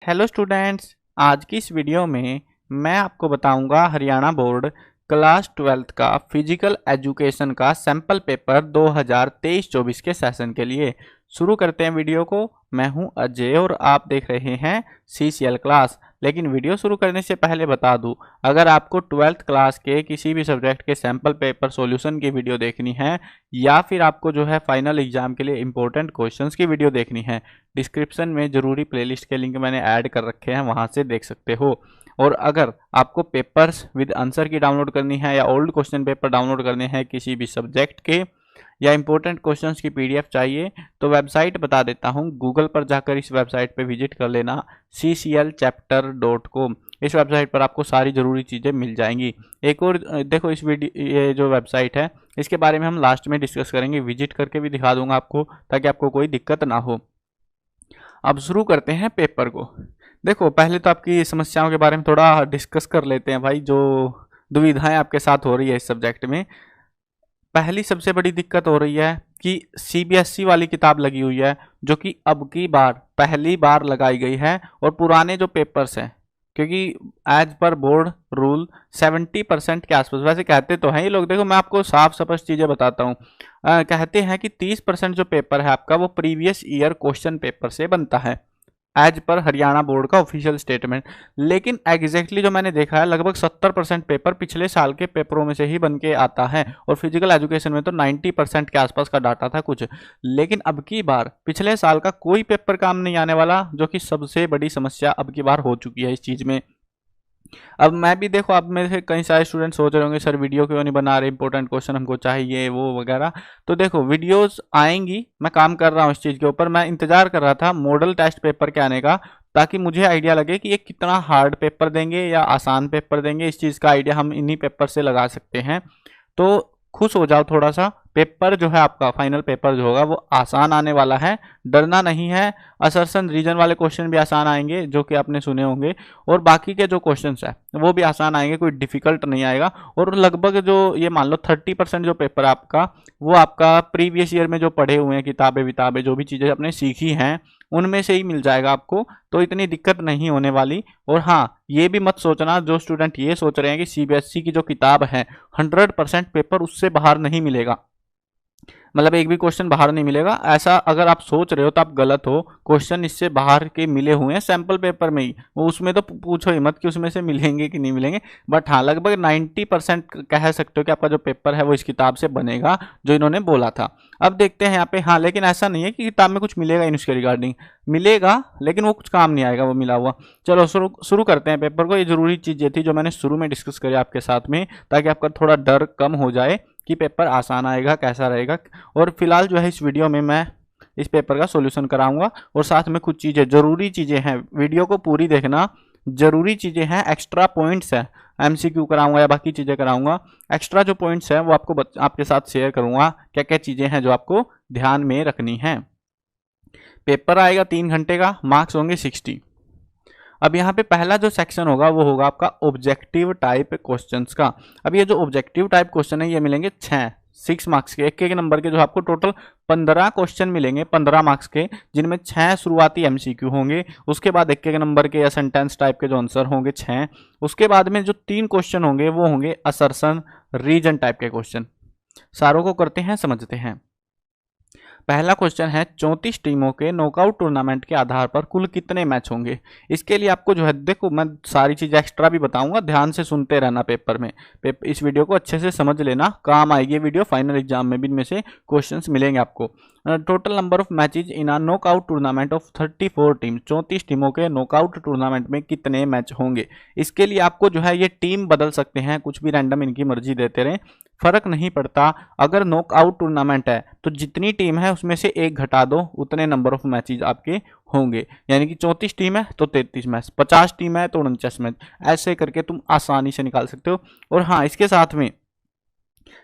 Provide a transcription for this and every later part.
Hello students, आज की इस वीडियो में मैं आपको बताऊंगा हरियाणा बोर्ड क्लास 12th का फिजिकल एजुकेशन का सैंपल पेपर 2023-24 के सेशन के लिए। शुरू करते हैं वीडियो को। मैं हूं अजय और आप देख रहे हैं CCL क्लास। लेकिन वीडियो शुरू करने से पहले बता दूं, अगर आपको 12th क्लास के किसी भी सब्जेक्ट के सैंपल पेपर सॉल्यूशन की वीडियो देखनी है या फिर आपको जो है फाइनल एग्जाम के लिए इंपॉर्टेंट क्वेश्चंस की वीडियो देखनी है, डिस्क्रिप्शन में जरूरी प्लेलिस्ट के लिंक मैंने ऐड कर रखे हैं, वहां से देख सकते हो। और अगर आपको पेपर्स विद आंसर की डाउनलोड करनी है या ओल्ड क्वेश्चन पेपर डाउनलोड करने हैं किसी भी सब्जेक्ट के या इंपॉर्टेंट क्वेश्चंस की PDF चाहिए तो वेबसाइट बता देता हूं। गूगल पर जाकर इस वेबसाइट पे विजिट कर लेना, cclchapter.com। इस वेबसाइट पर आपको सारी ज़रूरी चीज़ें मिल जाएंगी। एक और देखो, इस वीडियो ये जो वेबसाइट है इसके बारे में हम लास्ट में डिस्कस करेंगे, विजिट करके भी दिखा दूंगा आपको ताकि आपको कोई दिक्कत ना हो। अब शुरू करते हैं पेपर को। देखो, पहले तो आपकी समस्याओं के बारे में थोड़ा डिस्कस कर लेते हैं भाई, जो दुविधाएं आपके साथ हो रही है इस सब्जेक्ट में। पहली सबसे बड़ी दिक्कत हो रही है कि CBSE वाली किताब लगी हुई है, जो कि अब की बार पहली बार लगाई गई है। और पुराने जो पेपर्स हैं, क्योंकि एज पर बोर्ड रूल 70% के आसपास, वैसे कहते तो हैं ये लोग, देखो मैं आपको साफ स्पष्ट चीज़ें बताता हूँ। कहते हैं कि 30% जो पेपर है आपका वो प्रीवियस ईयर क्वेश्चन पेपर से बनता है, एज पर हरियाणा बोर्ड का ऑफिशियल स्टेटमेंट। लेकिन एग्जैक्टली जो मैंने देखा है, लगभग 70% पेपर पिछले साल के पेपरों में से ही बन के आता है। और फिजिकल एजुकेशन में तो 90% के आसपास का डाटा था कुछ। लेकिन अब की बार पिछले साल का कोई पेपर काम नहीं आने वाला, जो कि सबसे बड़ी समस्या अब की बार हो चुकी है इस चीज़ में। अब मैं भी देखो, अब मेरे से कई सारे स्टूडेंट सोच रहे होंगे सर वीडियो क्यों नहीं बना रहे, इंपॉर्टेंट क्वेश्चन हमको चाहिए वो वगैरह। तो देखो, वीडियोस आएंगी, मैं काम कर रहा हूँ इस चीज़ के ऊपर। मैं इंतजार कर रहा था मॉडल टेस्ट पेपर के आने का, ताकि मुझे आइडिया लगे कि ये कितना हार्ड पेपर देंगे या आसान पेपर देंगे। इस चीज़ का आइडिया हम इन्हीं पेपर से लगा सकते हैं। तो खुश हो जाओ थोड़ा सा, पेपर जो है आपका फाइनल पेपर जो होगा वो आसान आने वाला है, डरना नहीं है। असर्शन रीजन वाले क्वेश्चन भी आसान आएंगे जो कि आपने सुने होंगे, और बाकी के जो क्वेश्चंस है वो भी आसान आएंगे, कोई डिफिकल्ट नहीं आएगा। और लगभग जो ये मान लो 30% जो पेपर आपका वो आपका प्रीवियस ईयर में जो पढ़े हुए हैं किताबें विताबें, जो भी चीज़ें आपने सीखी हैं उनमें से ही मिल जाएगा आपको। तो इतनी दिक्कत नहीं होने वाली। और हाँ, ये भी मत सोचना जो स्टूडेंट ये सोच रहे हैं कि CBSE की जो किताब है 100% पेपर उससे बाहर नहीं मिलेगा, मतलब एक भी क्वेश्चन बाहर नहीं मिलेगा, ऐसा अगर आप सोच रहे हो तो आप गलत हो। क्वेश्चन इससे बाहर के मिले हुए हैं सैंपल पेपर में ही, वो उसमें तो पूछो ही मत कि उसमें से मिलेंगे कि नहीं मिलेंगे। बट हाँ, लगभग 90% कह सकते हो कि आपका जो पेपर है वो इस किताब से बनेगा जो इन्होंने बोला था। अब देखते हैं यहाँ पे। हाँ, लेकिन ऐसा नहीं है कि किताब में कुछ मिलेगा ही नहीं, उसके रिगार्डिंग मिलेगा लेकिन वो कुछ काम नहीं आएगा वो मिला हुआ। चलो शुरू करते हैं पेपर को। ये जरूरी चीज़ ये थी जो मैंने शुरू में डिस्कस करी आपके साथ में, ताकि आपका थोड़ा डर कम हो जाए कि पेपर आसान आएगा कैसा रहेगा। और फिलहाल जो है इस वीडियो में मैं इस पेपर का सॉल्यूशन कराऊंगा, और साथ में कुछ चीज़ें जरूरी चीज़ें हैं, वीडियो को पूरी देखना, जरूरी चीज़ें हैं, एक्स्ट्रा पॉइंट्स हैं, MCQ कराऊंगा या बाकी चीज़ें कराऊंगा। एक्स्ट्रा जो पॉइंट्स हैं वो आपके साथ शेयर करूंगा, क्या क्या चीज़ें हैं जो आपको ध्यान में रखनी है। पेपर आएगा 3 घंटे का, मार्क्स होंगे 60। अब यहाँ पे पहला जो सेक्शन होगा वो होगा आपका ऑब्जेक्टिव टाइप क्वेश्चंस का। अब ये जो ऑब्जेक्टिव टाइप क्वेश्चन है ये मिलेंगे 6 मार्क्स के, एक नंबर के, जो आपको टोटल 15 क्वेश्चन मिलेंगे 15 मार्क्स के, जिनमें 6 शुरुआती MCQ होंगे। उसके बाद एक नंबर के या सेंटेंस टाइप के जो आंसर होंगे 6। उसके बाद में जो 3 क्वेश्चन होंगे वो होंगे असर्शन रीजन टाइप के क्वेश्चन। सारों को करते हैं, समझते हैं। पहला क्वेश्चन है 34 टीमों के नॉकआउट टूर्नामेंट के आधार पर कुल कितने मैच होंगे। इसके लिए आपको जो है, देखो मैं सारी चीज़ें एक्स्ट्रा भी बताऊंगा, ध्यान से सुनते रहना पेपर में। इस वीडियो को अच्छे से समझ लेना, काम आएगी ये वीडियो फाइनल एग्जाम में भी, इनमें से क्वेश्चंस मिलेंगे आपको। Total number of matches in a knockout tournament of 34 team, 34 टीमों के नॉकआउट टूर्नामेंट में कितने मैच होंगे। इसके लिए आपको जो है ये टीम बदल सकते हैं, कुछ भी रैंडम इनकी मर्जी देते रहें, फर्क नहीं पड़ता। अगर नॉकआउट टूर्नामेंट है तो जितनी टीम है उसमें से एक घटा दो, उतने नंबर ऑफ मैचेज आपके होंगे। यानी कि 34 टीम है तो 33 मैच, 50 टीम है तो 49 मैच, ऐसे करके तुम आसानी से निकाल सकते हो। और हाँ, इसके साथ में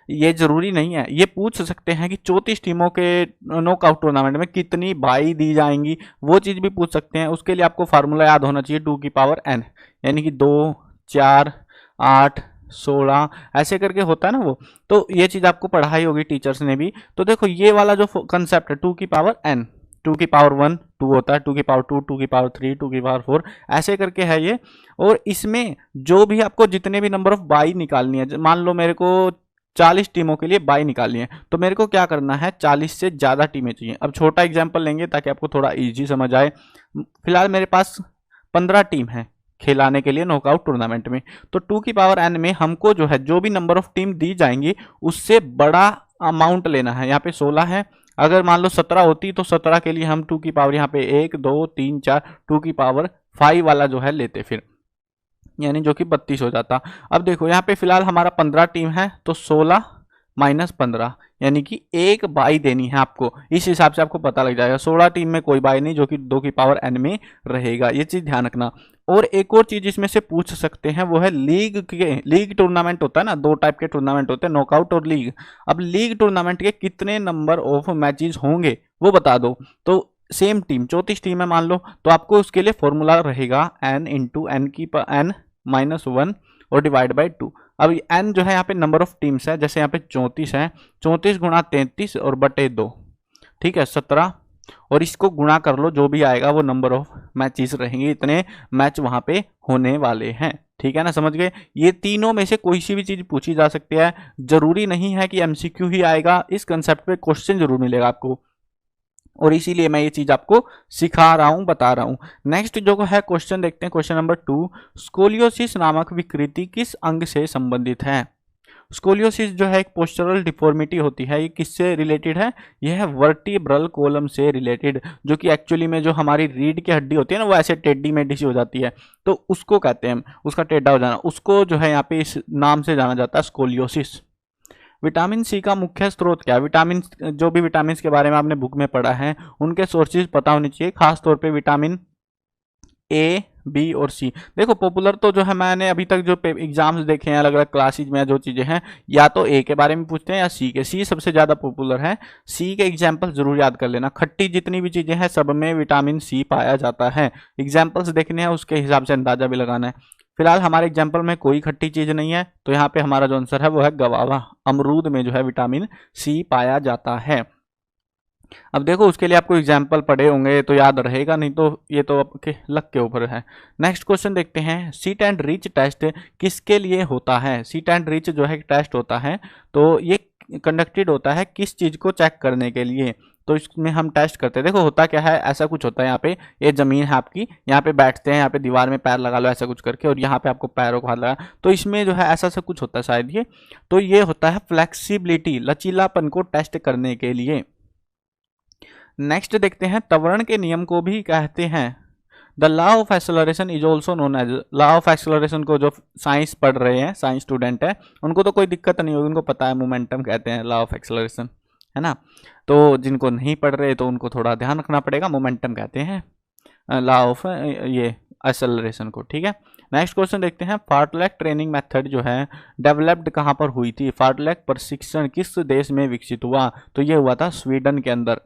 ये जरूरी नहीं है, ये पूछ सकते हैं कि 34 टीमों के नॉकआउट टूर्नामेंट में कितनी बाई दी जाएंगी, वो चीज़ भी पूछ सकते हैं। उसके लिए आपको फार्मूला याद होना चाहिए 2 की पावर n, यानी कि 2, 4, 8, 16 ऐसे करके होता है ना वो। तो ये चीज़ आपको पढ़ाई होगी टीचर्स ने भी। तो देखो ये वाला जो कंसेप्ट है 2 की पावर n, टू की पावर 1 2 होता है, 2 की पावर 2, 2 की पावर 3, 2 की पावर 4, ऐसे करके है ये। और इसमें जो भी आपको जितने भी नंबर ऑफ बाई निकालनी है, मान लो मेरे को 40 टीमों के लिए बाई निकालनी है, तो मेरे को क्या करना है, 40 से ज़्यादा टीमें चाहिए। अब छोटा एग्जाम्पल लेंगे ताकि आपको थोड़ा ईजी समझ आए। फिलहाल मेरे पास 15 टीम है खिलाने के लिए नॉकआउट टूर्नामेंट में, तो 2 की पावर n में हमको जो है जो भी नंबर ऑफ टीम दी जाएंगी उससे बड़ा अमाउंट लेना है। यहाँ पे 16 है, अगर मान लो 17 होती तो 17 के लिए हम 2 की पावर यहाँ पे 1 2 3 4 2 की पावर 5 वाला जो है लेते फिर, यानी जो कि 32 हो जाता। अब देखो यहाँ पे फिलहाल हमारा 15 टीम है, तो 16 माइनस 15 यानी कि एक बाई देनी है आपको। इस हिसाब से आपको पता लग जाएगा 16 टीम में कोई बाई नहीं, जो कि 2 की पावर n में रहेगा, ये चीज ध्यान रखना। और एक और चीज इसमें से पूछ सकते हैं, वो है लीग टूर्नामेंट होता है ना, 2 टाइप के टूर्नामेंट होते हैं, नॉकआउट और लीग। अब लीग टूर्नामेंट के कितने नंबर ऑफ मैचेस होंगे वो बता दो। तो सेम टीम 34 टीम है मान लो, तो आपको उसके लिए फॉर्मूला रहेगा n इंटू n की n माइनस 1 और डिवाइड बाई 2। अब n जो है यहाँ पे नंबर ऑफ टीम्स है, जैसे यहाँ पे 34 है, 34 गुणा 33 और बटे 2, ठीक है 17, और इसको गुणा कर लो, जो भी आएगा वो नंबर ऑफ मैचेस रहेंगे, इतने मैच वहां पे होने वाले हैं। ठीक है ना, समझ गए। ये तीनों में से कोई सी भी चीज पूछी जा सकती है, जरूरी नहीं है कि एमसीक्यू ही आएगा, इस कंसेप्ट पे क्वेश्चन जरूर मिलेगा आपको, और इसीलिए मैं ये चीज आपको सिखा रहा हूं, बता रहा हूं। नेक्स्ट जो है क्वेश्चन देखते हैं, क्वेश्चन नंबर 2, स्कोलियोसिस नामक विकृति किस अंग से संबंधित है। स्कोलियोसिस जो है एक पोस्चरल डिफॉर्मिटी होती है, ये किससे रिलेटेड है, यह है वर्टिब्रल कॉलम से रिलेटेड, जो कि एक्चुअली में जो हमारी रीढ़ की हड्डी होती है ना, वो ऐसे टेढ़ी मेढ़ी सी हो जाती है, तो उसको कहते हैं, उसका टेढ़ा हो जाना, उसको जो है यहाँ पे इस नाम से जाना जाता है, स्कोलियोसिस। विटामिन सी का मुख्य स्रोत क्या है। विटामिन, जो भी विटामिन के बारे में आपने बुक में पढ़ा है उनके सोर्सेज पता होने चाहिए, खासतौर पे विटामिन ए बी और सी। देखो पॉपुलर तो जो है मैंने अभी तक जो एग्जाम्स देखे हैं अलग अलग क्लासेज में, जो चीजें हैं या तो ए के बारे में पूछते हैं या सी के, सी सबसे ज्यादा पॉपुलर है। सी के एग्जाम्पल जरूर याद कर लेना, खट्टी जितनी भी चीजें हैं सब में विटामिन सी पाया जाता है, एग्जाम्पल्स देखने हैं उसके हिसाब से अंदाजा भी लगाना है। फिलहाल हमारे एग्जाम्पल में कोई खट्टी चीज नहीं है, तो यहाँ पे हमारा जो आंसर है वो है गवावा, अमरूद में जो है विटामिन सी पाया जाता है। अब देखो उसके लिए आपको एग्जाम्पल पढ़े होंगे तो याद रहेगा, नहीं तो ये तो आपके लक के ऊपर है। नेक्स्ट क्वेश्चन देखते हैं, सीट एंड रीच टेस्ट किसके लिए होता है। सीट एंड रीच जो है टेस्ट होता है, तो ये कंडक्टेड होता है किस चीज को चेक करने के लिए, तो इसमें हम टेस्ट करते हैं। देखो होता क्या है, ऐसा कुछ होता है, यहाँ पे ये जमीन है आपकी, यहाँ पे बैठते हैं, यहाँ पे दीवार में पैर लगा लो ऐसा कुछ करके, और यहाँ पे आपको पैरों को हाथ लगा, तो इसमें जो है ऐसा सा कुछ होता है शायद ये, तो ये होता है फ्लेक्सिबिलिटी, लचीलापन को टेस्ट करने के लिए। नेक्स्ट देखते हैं, त्वरण के नियम को भी कहते हैं the law of acceleration is also known as. Law of acceleration को जो साइंस पढ़ रहे हैं, साइंस स्टूडेंट है, उनको तो कोई दिक्कत नहीं होगी, उनको पता है मोमेंटम कहते हैं लॉ ऑफ एक्सेलरेशन, है ना। तो जिनको नहीं पढ़ रहे तो उनको थोड़ा ध्यान रखना पड़ेगा, मोमेंटम कहते हैं लॉ ऑफ ये एक्सेलरेशन को, ठीक है। नेक्स्ट क्वेश्चन देखते हैं, फार्टलैक ट्रेनिंग मेथड जो है डेवलप्ड कहाँ पर हुई थी। फार्टलैक प्रशिक्षण किस देश में विकसित हुआ, तो ये हुआ था स्वीडन के अंदर।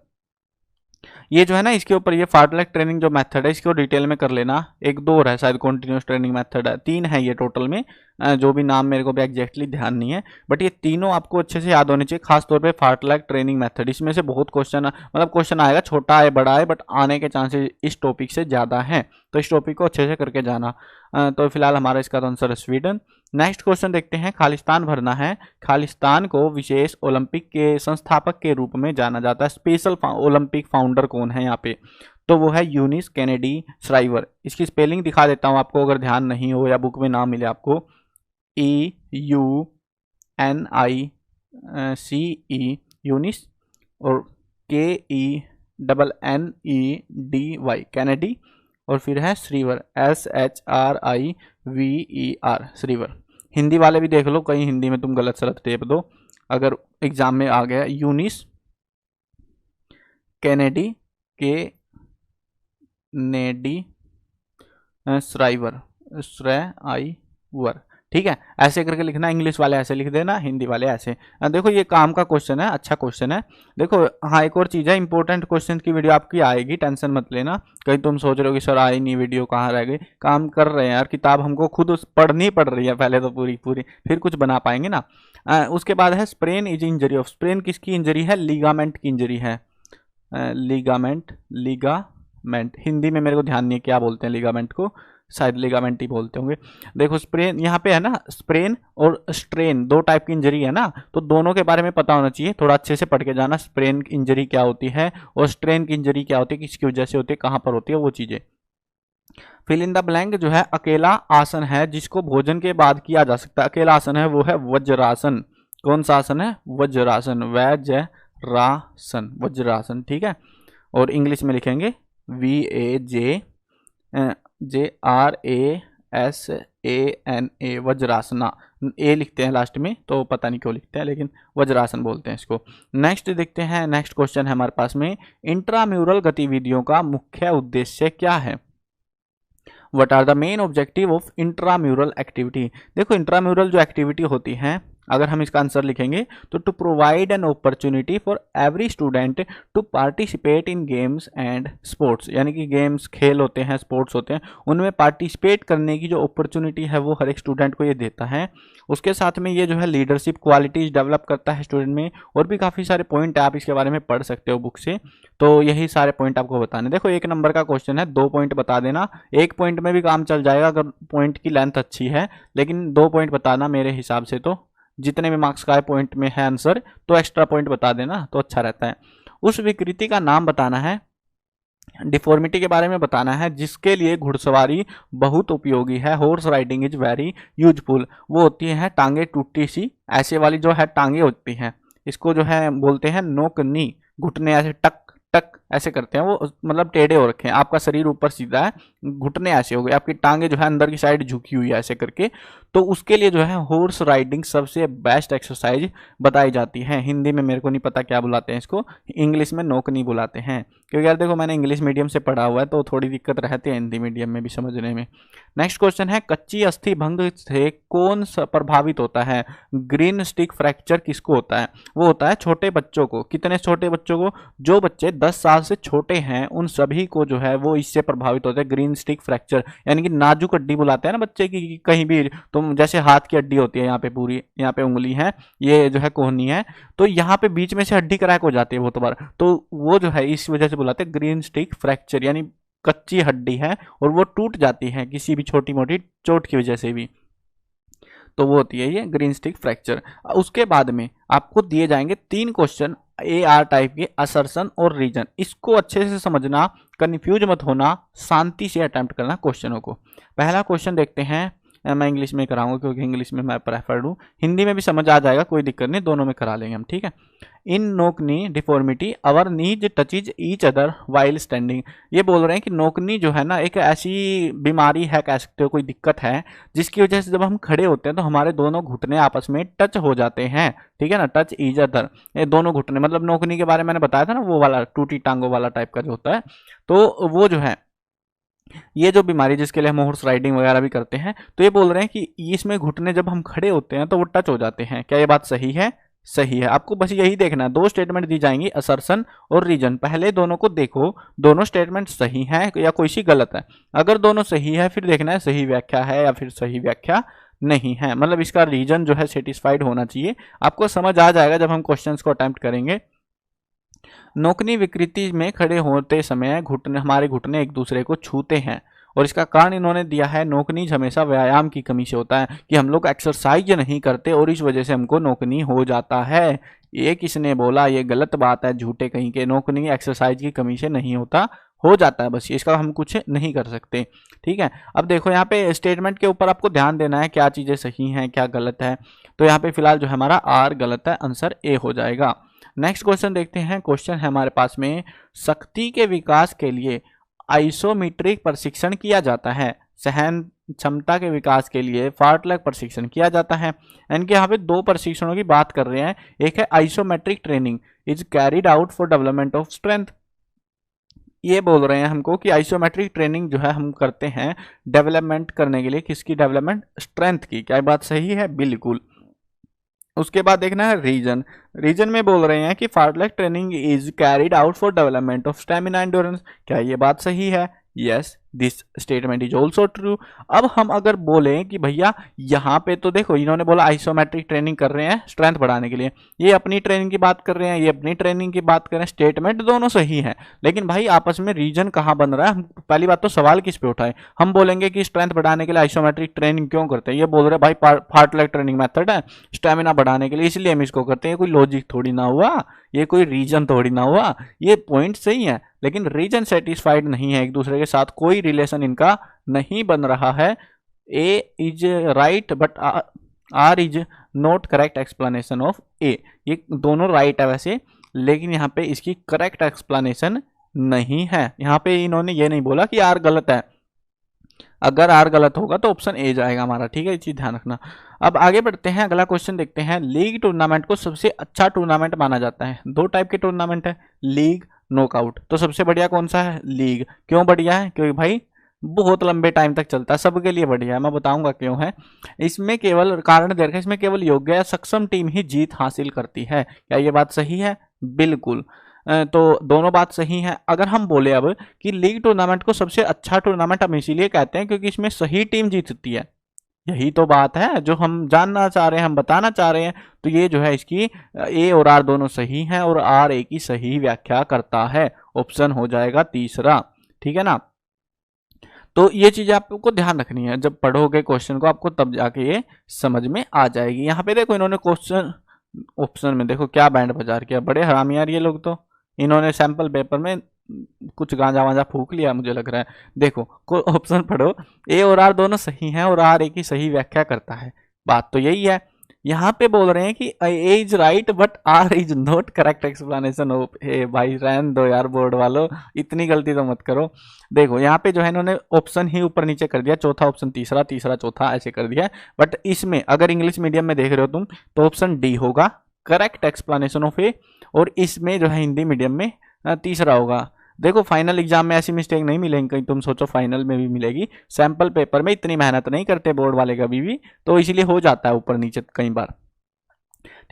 ये जो है ना, इसके ऊपर ये फार्टलैक ट्रेनिंग जो मेथड है इसको डिटेल में कर लेना, एक दो और है शायद, कॉन्टिन्यूस ट्रेनिंग मेथड है, 3 है ये टोटल में, जो भी नाम मेरे को भी एग्जैक्टली ध्यान नहीं है, बट ये तीनों आपको अच्छे से याद होने चाहिए, खासतौर पे फार्टलैक ट्रेनिंग मेथड। इसमें से बहुत क्वेश्चन, मतलब क्वेश्चन आएगा, छोटा है बड़ा है, बट आने के चांसेस इस टॉपिक से ज़्यादा हैं, तो इस टॉपिक को अच्छे से करके जाना। तो फिलहाल हमारा इसका तो आंसर है स्वीडन। नेक्स्ट क्वेश्चन देखते हैं, खालिस्तान भरना है, खालिस्तान को विशेष ओलंपिक के संस्थापक के रूप में जाना जाता है, स्पेशल ओलंपिक फाउंडर कौन है यहाँ पे, तो वो है यूनिस केनेडी श्राइवर। इसकी स्पेलिंग दिखा देता हूँ आपको अगर ध्यान नहीं हो या बुक में ना मिले आपको, EUNICE यूनिस, और KENNEDY कैनेडी, और फिर है श्रीवर SHRIVER श्रीवर। हिंदी वाले भी देख लो, कहीं हिंदी में तुम गलत सलत टेप दो, अगर एग्जाम में आ गया यूनिस कैनेडी केनेडी श्राइवर, ठीक है, ऐसे करके लिखना, इंग्लिश वाले ऐसे लिख देना, हिंदी वाले ऐसे। देखो ये काम का क्वेश्चन है, अच्छा क्वेश्चन है। देखो हाँ एक और चीज़ है, इंपॉर्टेंट क्वेश्चन की वीडियो आपकी आएगी, टेंशन मत लेना, कहीं तुम सोच रहे हो कि सर आई नहीं वीडियो, कहाँ रह गई। काम कर रहे हैं यार, किताब हमको खुद पढ़नी पड़ रही है पहले तो पूरी फिर कुछ बना पाएंगे ना। उसके बाद है sprain is injury of. Sprain किसकी इंजरी है, लीगामेंट की इंजरी है, लिगामेंट, लिगामेंट हिंदी में मेरे को ध्यान नहीं है क्या बोलते हैं लिगामेंट को, शायद लिगामेंट ही बोलते होंगे। देखो स्प्रेन यहाँ पे है ना, स्प्रेन और स्ट्रेन दो टाइप की इंजरी है ना, तो दोनों के बारे में पता होना चाहिए, थोड़ा अच्छे से पढ़ के जाना। स्प्रेन इंजरी क्या होती है और स्ट्रेन की इंजरी क्या होती है, किसकी वजह से होती है, कहाँ पर होती है, वो चीजें। फिल इन द ब्लैंक जो है अकेला आसन है जिसको भोजन के बाद किया जा सकता है, अकेला आसन है वो है वज्रासन। कौन सा आसन है, वज्रासन, वज्रासन, वज्रासन, ठीक है। और इंग्लिश में लिखेंगे VAJRASANA, वज्रासना, ए लिखते हैं लास्ट में तो पता नहीं क्यों लिखते हैं, लेकिन वज्रासन बोलते हैं इसको। नेक्स्ट देखते हैं, नेक्स्ट क्वेश्चन है हमारे पास में, इंट्राम्यूरल गतिविधियों का मुख्य उद्देश्य क्या है। What are the main objective of intramural activity. देखो इंट्राम्यूरल जो एक्टिविटी होती है, अगर हम इसका आंसर लिखेंगे तो to provide an opportunity for every student to participate in games and sports, यानी कि गेम्स, खेल होते हैं, स्पोर्ट्स होते हैं, उनमें पार्टिसिपेट करने की जो अपॉर्चुनिटी है वो हर एक स्टूडेंट को ये देता है। उसके साथ में ये जो है लीडरशिप क्वालिटीज डेवलप करता है स्टूडेंट में, और भी काफ़ी सारे पॉइंट आप इसके बारे में पढ़ सकते हो बुक से। तो यही सारे पॉइंट आपको बताने। देखो 1 नंबर का क्वेश्चन है, 2 पॉइंट बता देना, 1 पॉइंट में भी काम चल जाएगा अगर पॉइंट की लेंथ अच्छी है, लेकिन 2 पॉइंट बताना मेरे हिसाब से, तो जितने भी मार्क्स का पॉइंट में है आंसर तो एक्स्ट्रा पॉइंट बता देना तो अच्छा रहता है। उस विकृति का नाम बताना है, डिफॉर्मिटी के बारे में बताना है जिसके लिए घुड़सवारी बहुत उपयोगी है, horse riding is very useful. वो होती है टांगे टूटी सी, ऐसे वाली जो है टांगे होती हैं, इसको जो है बोलते हैं नोकनी, घुटने ऐसे टक टक ऐसे करते हैं, वो मतलब टेढ़े हो रखे हैं, आपका शरीर ऊपर सीधा है, घुटने ऐसे हो गए, आपकी टांगे जो है अंदर की साइड झुकी हुई है ऐसे करके, तो उसके लिए जो है हॉर्स राइडिंग सबसे बेस्ट एक्सरसाइज बताई जाती है। हिंदी में मेरे को नहीं पता क्या बुलाते हैं इसको, इंग्लिश में नोकनी बुलाते हैं, क्योंकि यार देखो मैंने इंग्लिश मीडियम से पढ़ा हुआ है तो थोड़ी दिक्कत रहती है हिंदी मीडियम में भी समझने में। नेक्स्ट क्वेश्चन है, कच्ची अस्थि भंग से कौन सा प्रभावित होता है। ग्रीन स्टिक फ्रैक्चर किसको होता है, वो होता है छोटे बच्चों को। कितने छोटे बच्चों को, जो बच्चे 10 साल से छोटे हैं उन सभी को जो है वो इससे प्रभावित होता है, ग्रीन स्टिक फ्रैक्चर, यानी कि नाजुक हड्डी बुलाते हैं ना बच्चे की, कहीं भी तुम जैसे हाथ की हड्डी होती है यहाँ पे पूरी, यहाँ पे उंगली है, ये जो है कोहनी है, तो यहाँ पे बीच में से हड्डी क्रैक हो जाती है बहुत बार, तो वो जो है इस वजह से बुलाते हैं ग्रीन स्टिक फ्रैक्चर, यानी कच्ची हड्डी है और वो टूट जाती है किसी भी छोटी मोटी चोट की वजह से भी, तो वो होती है ये ग्रीन स्टिक फ्रैक्चर। उसके बाद में आपको दिए जाएंगे 3 क्वेश्चन AR टाइप के, असर्शन और रीजन। इसको अच्छे से समझना, कंफ्यूज मत होना, शांति से अटेम्प्ट करना क्वेश्चनों को। पहला क्वेश्चन देखते हैं, मैं इंग्लिश में कराऊंगा क्योंकि इंग्लिश में मैं प्रेफर्ड हूँ, हिंदी में भी समझ आ जाएगा कोई दिक्कत नहीं, दोनों में करा लेंगे हम, ठीक है। In knock knee deformity our knees touches each other while standing. ये बोल रहे हैं कि नोकनी जो है ना एक ऐसी बीमारी है, कह सकते हो कोई दिक्कत है, जिसकी वजह से जब हम खड़े होते हैं तो हमारे दोनों घुटने आपस में टच हो जाते हैं, ठीक है ना, टच ईच अदर, ये दोनों घुटने, मतलब नोकनी के बारे में मैंने बताया था ना, वो वाला टूटी टांगों वाला टाइप का जो होता है, तो वो जो है ये जो बीमारी जिसके लिए हम हॉर्स राइडिंग वगैरह भी करते हैं, तो ये बोल रहे हैं कि इसमें घुटने जब हम खड़े होते हैं तो वो टच हो जाते हैं। क्या ये बात सही है? सही है। आपको बस यही देखना है, 2 स्टेटमेंट दी जाएंगी, असर्शन और रीजन। पहले दोनों को देखो, दोनों स्टेटमेंट सही हैं या कोई सी गलत है। अगर दोनों सही है फिर देखना है सही व्याख्या है या फिर सही व्याख्या नहीं है, मतलब इसका रीजन जो है सेटिस्फाइड होना चाहिए। आपको समझ आ जाएगा जब हम क्वेश्चंस को अटेम्प्ट करेंगे। नोकनी विकृति में खड़े होते समय घुटने, हमारे घुटने एक दूसरे को छूते हैं, और इसका कारण इन्होंने दिया है नोकनीज हमेशा व्यायाम की कमी से होता है, कि हम लोग एक्सरसाइज नहीं करते और इस वजह से हमको नोकनी हो जाता है। ये किसने बोला? ये गलत बात है, झूठे कहीं के। नोकनी एक्सरसाइज की कमी से नहीं होता, हो जाता है, बस इसका हम कुछ नहीं कर सकते, ठीक है। अब देखो यहाँ पे स्टेटमेंट के ऊपर आपको ध्यान देना है, क्या चीजें सही हैं क्या गलत है। तो यहाँ पे फिलहाल जो है हमारा आर गलत है, आंसर ए हो जाएगा। नेक्स्ट क्वेश्चन देखते हैं। क्वेश्चन है हमारे पास में, शक्ति के विकास के लिए आइसोमेट्रिक प्रशिक्षण किया जाता है, सहन क्षमता के विकास के लिए फार्टलेग प्रशिक्षण किया जाता है। इनके यहाँ पे 2 प्रशिक्षणों की बात कर रहे हैं। एक है isometric training is carried out for development of strength. ये बोल रहे हैं हमको कि आइसोमेट्रिक ट्रेनिंग जो है हम करते हैं डेवलपमेंट करने के लिए, किसकी डेवलपमेंट? स्ट्रेंथ की। क्या बात सही है? बिल्कुल। उसके बाद देखना है रीजन। रीजन में बोल रहे हैं कि fartlek training is carried out for development of stamina endurance. क्या ये बात सही है? Yes, this statement is also true. अब हम अगर बोले कि भैया यहाँ पे तो देखो इन्होंने बोला आइसोमेट्रिक ट्रेनिंग कर रहे हैं स्ट्रेंथ बढ़ाने के लिए, ये अपनी ट्रेनिंग की बात कर रहे हैं, ये अपनी ट्रेनिंग की बात कर रहे हैं, स्टेटमेंट दोनों सही है, लेकिन भाई आपस में रीजन कहाँ बन रहा है। हम पहली बात तो सवाल किस पे उठाए, हम बोलेंगे कि स्ट्रेंथ बढ़ाने के लिए आइसोमेट्रिक ट्रेनिंग क्यों करते हैं, ये बोल रहे भाई फार्टलेग ट्रेनिंग मेथड है स्टेमिना बढ़ाने के लिए इसलिए हम इसको करते हैं। कोई लॉजिक थोड़ी ना हुआ, ये कोई रीजन थोड़ी ना हुआ, ये पॉइंट सही है लेकिन रीजन सेटिस्फाइड नहीं है, एक दूसरे के साथ कोई रिलेशन इनका नहीं बन रहा है। A is right but R is not correct explanation of A, ये दोनों राइट है वैसे, लेकिन यहाँ पे इसकी करेक्ट एक्सप्लेनेशन नहीं है। यहाँ पे इन्होंने ये नहीं बोला कि आर गलत है, अगर आर गलत होगा तो ऑप्शन ए जाएगा हमारा, ठीक है, ये चीज ध्यान रखना। अब आगे बढ़ते हैं, अगला क्वेश्चन देखते हैं। लीग टूर्नामेंट को सबसे अच्छा टूर्नामेंट माना जाता है। दो टाइप के टूर्नामेंट है, लीग, नॉकआउट। तो सबसे बढ़िया कौन सा है? लीग। क्यों बढ़िया है? क्योंकि भाई बहुत लंबे टाइम तक चलता है, सबके लिए बढ़िया है, मैं बताऊंगा क्यों है। इसमें केवल कारण दे रखा है, इसमें केवल योग्य या सक्षम टीम ही जीत हासिल करती है। क्या ये बात सही है? बिल्कुल। तो दोनों बात सही है। अगर हम बोले अब कि लीग टूर्नामेंट को सबसे अच्छा टूर्नामेंट हम इसीलिए कहते हैं क्योंकि इसमें सही टीम जीतती है, यही तो बात है जो हम जानना चाह रहे हैं, हम बताना चाह रहे हैं। तो ये जो है इसकी ए और आर दोनों सही हैं और आर ए की सही व्याख्या करता है, ऑप्शन हो जाएगा तीसरा, ठीक है ना। तो ये चीज आपको ध्यान रखनी है, जब पढ़ोगे क्वेश्चन को आपको तब जाके ये समझ में आ जाएगी। यहाँ पे देखो इन्होंने क्वेश्चन ऑप्शन में देखो क्या बैंड बाजार किया, बड़े हरामी यार ये लोग, तो इन्होंने सैंपल पेपर में कुछ गांजा वांजा फूक लिया मुझे लग रहा है। देखो ऑप्शन पढ़ो, ए और आर दोनों सही हैं और आर ए की सही व्याख्या करता है, बात तो यही है। यहाँ पे बोल रहे हैं कि A is right but R is not correct explanation of A. भाई रहन दो यार बोर्ड वालों, इतनी गलती तो मत करो। देखो यहाँ पे जो है इन्होंने ऑप्शन ही ऊपर नीचे कर दिया, चौथा ऑप्शन तीसरा, तीसरा चौथा, ऐसे कर दिया। बट इसमें अगर इंग्लिश मीडियम में देख रहे हो तुम तो ऑप्शन डी होगा करेक्ट एक्सप्लेनेशन ऑफ ए, और इसमें जो है हिंदी मीडियम में तीसरा होगा। देखो फाइनल एग्जाम में ऐसी मिस्टेक नहीं मिलेगी, कहीं तुम सोचो फाइनल में भी मिलेगी, सैंपल पेपर में इतनी मेहनत नहीं करते बोर्ड वाले कभी भी, तो इसीलिए हो जाता है ऊपर नीचे कई बार,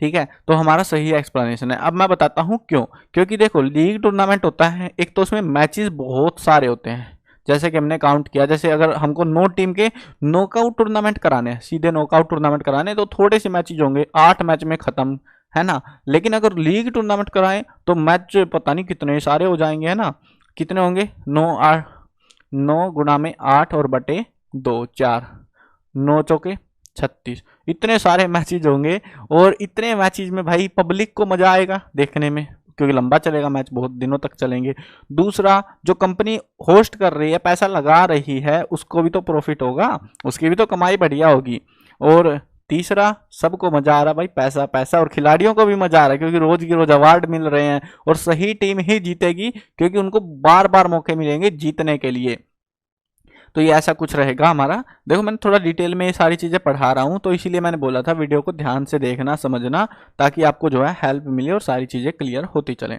ठीक है। तो हमारा सही एक्सप्लेनेशन है। अब मैं बताता हूँ क्यों। क्योंकि देखो लीग टूर्नामेंट होता है एक तो उसमें मैचेस बहुत सारे होते हैं, जैसे कि हमने काउंट किया, जैसे अगर हमको 9 टीम के नॉकआउट टूर्नामेंट कराने हैं, सीधे नॉकआउट टूर्नामेंट कराने, तो थोड़े से मैचेज होंगे, 8 मैच में खत्म, है ना। लेकिन अगर लीग टूर्नामेंट कराएं तो मैच पता नहीं कितने सारे हो जाएंगे, है ना। कितने होंगे? 9 गुणा में 8 और बटे 2 4, 9 चौके 36, इतने सारे मैचेज होंगे। और इतने मैचेज में भाई पब्लिक को मजा आएगा देखने में, क्योंकि लंबा चलेगा मैच, बहुत दिनों तक चलेंगे। दूसरा, जो कंपनी होस्ट कर रही है, पैसा लगा रही है, उसको भी तो प्रॉफिट होगा, उसकी भी तो कमाई बढ़िया होगी। और तीसरा, सबको मजा आ रहा भाई, पैसा पैसा, और खिलाड़ियों को भी मजा आ रहा है क्योंकि रोज की रोज अवार्ड मिल रहे हैं, और सही टीम ही जीतेगी क्योंकि उनको बार बार मौके मिलेंगे जीतने के लिए। तो ये ऐसा कुछ रहेगा हमारा। देखो मैंने थोड़ा डिटेल में ये सारी चीज़ें पढ़ा रहा हूँ, तो इसीलिए मैंने बोला था वीडियो को ध्यान से देखना समझना, ताकि आपको जो है हेल्प मिले और सारी चीज़ें क्लियर होती चलें।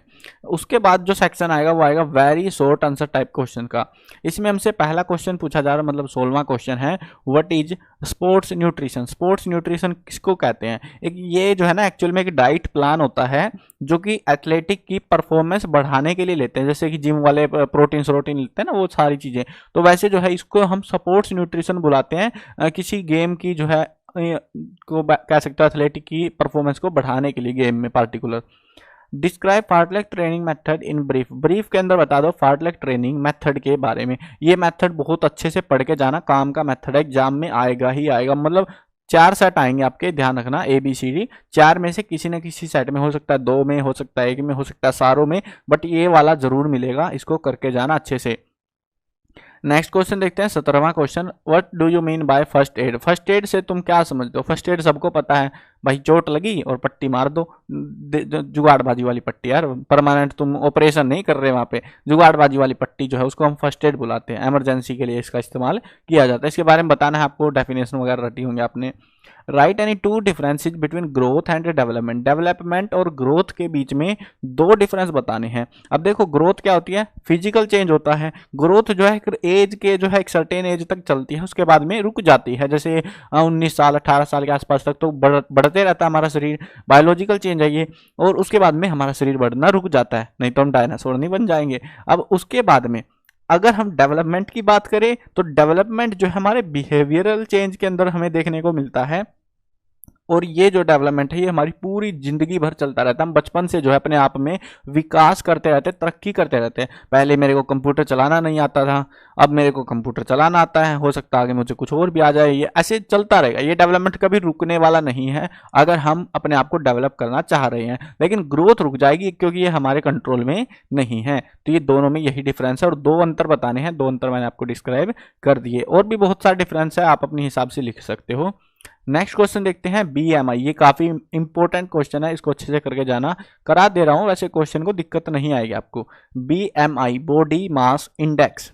उसके बाद जो सेक्शन आएगा वो आएगा very short answer type question का। इसमें हमसे पहला क्वेश्चन पूछा जा रहा है, मतलब 16वां क्वेश्चन है, what is sports nutrition. Sports nutrition किसको कहते हैं? एक ये जो है ना एक्चुअल में एक डाइट प्लान होता है जो कि एथलेटिक की परफॉर्मेंस बढ़ाने के लिए लेते हैं, जैसे कि जिम वाले प्रोटीन श्रोटीन लेते हैं ना, वो सारी चीज़ें। तो वैसे जो है इसको हम स्पोर्ट्स न्यूट्रिशन बुलाते हैं, किसी गेम की जो है को कह सकते हैं एथलेटिक की परफॉर्मेंस को बढ़ाने के लिए गेम में particular. Describe fartlek training method in brief. Brief के अंदर बता दो फार्टलेग ट्रेनिंग मेथड के बारे में। ये मेथड बहुत अच्छे से पढ़ के जाना, काम का मेथड है, एग्जाम में आएगा ही आएगा। मतलब 4 सेट आएंगे आपके, ध्यान रखना, ABCD 4 में से किसी न किसी सेट में हो सकता है, 2 में हो सकता है, 1 में हो सकता है, सारों में, बट ये वाला जरूर मिलेगा, इसको करके जाना अच्छे से। नेक्स्ट क्वेश्चन देखते हैं 17वां question, what do you mean by first aid. First aid से तुम क्या समझते हो? फर्स्ट एड सबको पता है भाई, चोट लगी और पट्टी मार दो, जुगाड़बाजी वाली पट्टी यार, परमानेंट तुम ऑपरेशन नहीं कर रहे वहाँ पे, जुगाड़बाजी वाली पट्टी जो है उसको हम फर्स्ट एड बुलाते हैं, इमरजेंसी के लिए इसका इस्तेमाल किया जाता है। इसके बारे में बताना है आपको, डेफिनेशन वगैरह रटी होंगे आपने। Right any 2 differences between growth and development. Development और ग्रोथ के बीच में 2 डिफरेंस बताने हैं। अब देखो ग्रोथ क्या होती है? फिजिकल चेंज होता है। ग्रोथ जो है एज के जो है एक सर्टेन एज तक चलती है, उसके बाद में रुक जाती है, जैसे 19 साल 18 साल के आसपास तक तो बढ़ते रहता है हमारा शरीर, बायोलॉजिकल चेंज है ये। और उसके बाद में हमारा शरीर बढ़ना रुक जाता है, नहीं तो हम डायनासोर नहीं बन जाएंगे। अब उसके बाद में अगर हम डेवलपमेंट की बात करें तो डेवलपमेंट जो है हमारे बिहेवियरल चेंज के अंदर हमें देखने को मिलता है, और ये जो डेवलपमेंट है ये हमारी पूरी जिंदगी भर चलता रहता है। हम बचपन से जो है अपने आप में विकास करते रहते हैं, तरक्की करते रहते हैं। पहले मेरे को कंप्यूटर चलाना नहीं आता था, अब मेरे को कंप्यूटर चलाना आता है, हो सकता है आगे मुझे कुछ और भी आ जाए। ये ऐसे चलता रहेगा, ये डेवलपमेंट कभी रुकने वाला नहीं है अगर हम अपने आप को डेवलप करना चाह रहे हैं। लेकिन ग्रोथ रुक जाएगी क्योंकि ये हमारे कंट्रोल में नहीं है। तो ये दोनों में यही डिफरेंस है, और दो अंतर बताने हैं, दो अंतर मैंने आपको डिस्क्राइब कर दिए। और भी बहुत सारे डिफरेंस है, आप अपने हिसाब से लिख सकते हो। नेक्स्ट क्वेश्चन देखते हैं BMI। ये काफी इंपॉर्टेंट क्वेश्चन है, इसको अच्छे से करके जाना, करा दे रहा हूं, वैसे क्वेश्चन को दिक्कत नहीं आएगी आपको। BMI बॉडी मास इंडेक्स,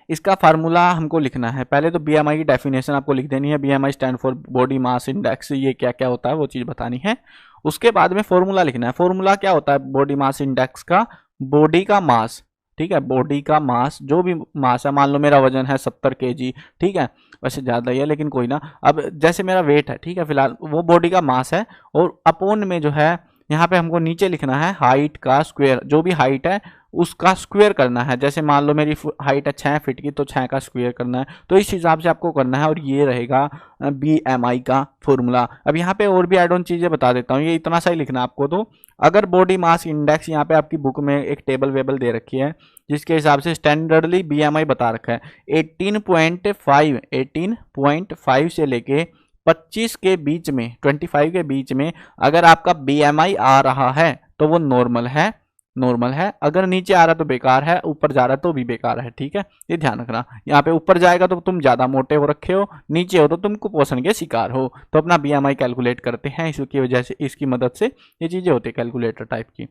इसका फार्मूला हमको लिखना है। पहले तो BMI की डेफिनेशन आपको लिख देनी है, BMI stand for body mass index, ये क्या क्या होता है वो चीज बतानी है। उसके बाद में फॉर्मूला लिखना है। फॉर्मूला क्या होता है बॉडी मास इंडेक्स का? बॉडी का मास, ठीक है, बॉडी का मास, जो भी मास है, मान लो मेरा वजन है 70 kg, ठीक है, वैसे ज़्यादा ही है लेकिन कोई ना, अब जैसे मेरा वेट है, ठीक है, फिलहाल वो बॉडी का मास है, और अपोन में जो है यहाँ पे हमको नीचे लिखना है हाइट का स्क्वायर, जो भी हाइट है उसका स्क्वायर करना है। जैसे मान लो मेरी हाइट है 6 फीट की, तो 6 का स्क्वायर करना है, तो इस हिसाब से आपको करना है, और ये रहेगा BMI का फॉर्मूला। अब यहाँ पे और भी एड ऑन चीज़ें बता देता हूँ, ये इतना सा ही लिखना है आपको। तो अगर बॉडी मास इंडेक्स, यहाँ पे आपकी बुक में एक टेबल वेबल दे रखी है जिसके हिसाब से स्टैंडर्डली BMI बता रखा है 18.5 से लेके 25 के बीच में, 25 के बीच में अगर आपका BMI आ रहा है तो वो नॉर्मल है, नॉर्मल है। अगर नीचे आ रहा तो बेकार है, ऊपर जा रहा तो भी बेकार है, ठीक है, ये ध्यान रखना। यहाँ पे ऊपर जाएगा तो तुम ज्यादा मोटे हो रखे हो, नीचे हो तो तुम कुपोषण के शिकार हो। तो अपना BMI कैलकुलेट करते हैं, इसकी वजह से, इसकी मदद से ये चीजें होती है कैलकुलेटर टाइप की,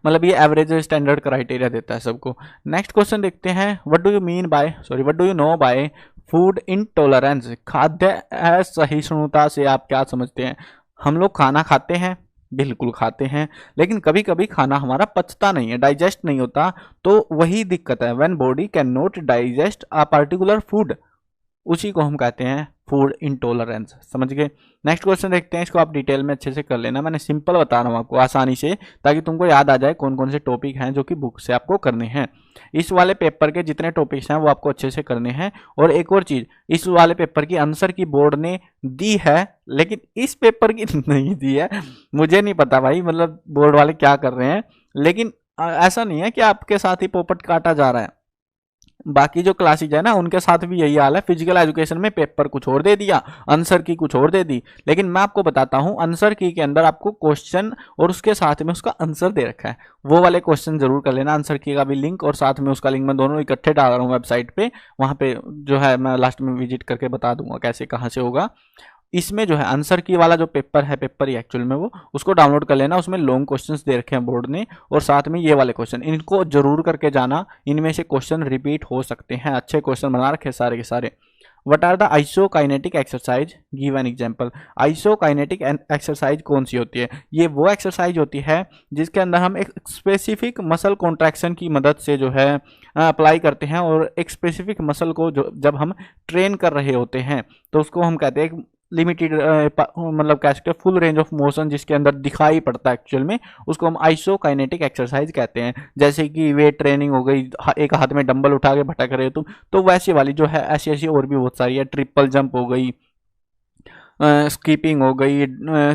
मतलब ये एवरेज स्टैंडर्ड क्राइटेरिया देता है सबको। नेक्स्ट क्वेश्चन देखते हैं, what do you know by food intolerance? खाद्य असहिष्णुता से आप क्या समझते हैं? हम लोग खाना खाते हैं, बिल्कुल खाते हैं, लेकिन कभी कभी खाना हमारा पचता नहीं है, डाइजेस्ट नहीं होता, तो वही दिक्कत है। When body can not digest a particular food, उसी को हम कहते हैं फूड इंटॉलरेंस। समझ गए? नेक्स्ट क्वेश्चन देखते हैं, इसको आप डिटेल में अच्छे से कर लेना, मैंने सिंपल बता रहा हूँ आपको आसानी से, ताकि तुमको याद आ जाए कौन कौन से टॉपिक हैं जो कि बुक से आपको करने हैं। इस वाले पेपर के जितने टॉपिक्स हैं वो आपको अच्छे से करने हैं। और एक और चीज, इस वाले पेपर की आंसर की बोर्ड ने दी है, लेकिन इस पेपर की नहीं दी है। मुझे नहीं पता भाई, मतलब बोर्ड वाले क्या कर रहे हैं, लेकिन ऐसा नहीं है कि आपके साथ ही पोपट काटा जा रहा है। बाकी जो क्लासेज है ना उनके साथ भी यही हाल है। फिजिकल एजुकेशन में पेपर कुछ और दे दिया, आंसर की कुछ और दे दी, लेकिन मैं आपको बताता हूं आंसर की के अंदर आपको क्वेश्चन और उसके साथ में उसका आंसर दे रखा है, वो वाले क्वेश्चन जरूर कर लेना। आंसर की का भी लिंक और साथ में उसका लिंक मैं दोनों इकट्ठे डाल रहा हूँ वेबसाइट पे, वहां पे जो है मैं लास्ट में विजिट करके बता दूंगा कैसे कहाँ से होगा। इसमें जो है आंसर की वाला जो पेपर है, पेपर ही एक्चुअल में वो, उसको डाउनलोड कर लेना, उसमें लॉन्ग क्वेश्चंस दे रखे हैं बोर्ड ने, और साथ में ये वाले क्वेश्चन, इनको जरूर करके जाना। इनमें से क्वेश्चन रिपीट हो सकते हैं, अच्छे क्वेश्चन बना रखे सारे के सारे। What are the isokinetic exercise, give an example. Isokinetic exercise कौन सी होती है? ये वो एक्सरसाइज होती है जिसके अंदर हम एक स्पेसिफिक मसल कॉन्ट्रैक्शन की मदद से जो है अप्लाई करते हैं, और एक स्पेसिफिक मसल को जो जब हम ट्रेन कर रहे होते हैं तो उसको हम कहते हैं लिमिटेड, मतलब कह सकते हैं फुल रेंज ऑफ मोशन जिसके अंदर दिखाई पड़ता है एक्चुअल में, उसको हम आइसोकाइनेटिक एक्सरसाइज कहते हैं। जैसे कि वेट ट्रेनिंग हो गई, एक हाथ में डंबल उठा के भटक रहे हो तुम, तो वैसी वाली जो है, ऐसी ऐसी और भी बहुत सारी है। ट्रिपल जंप हो गई, स्कीपिंग हो गई,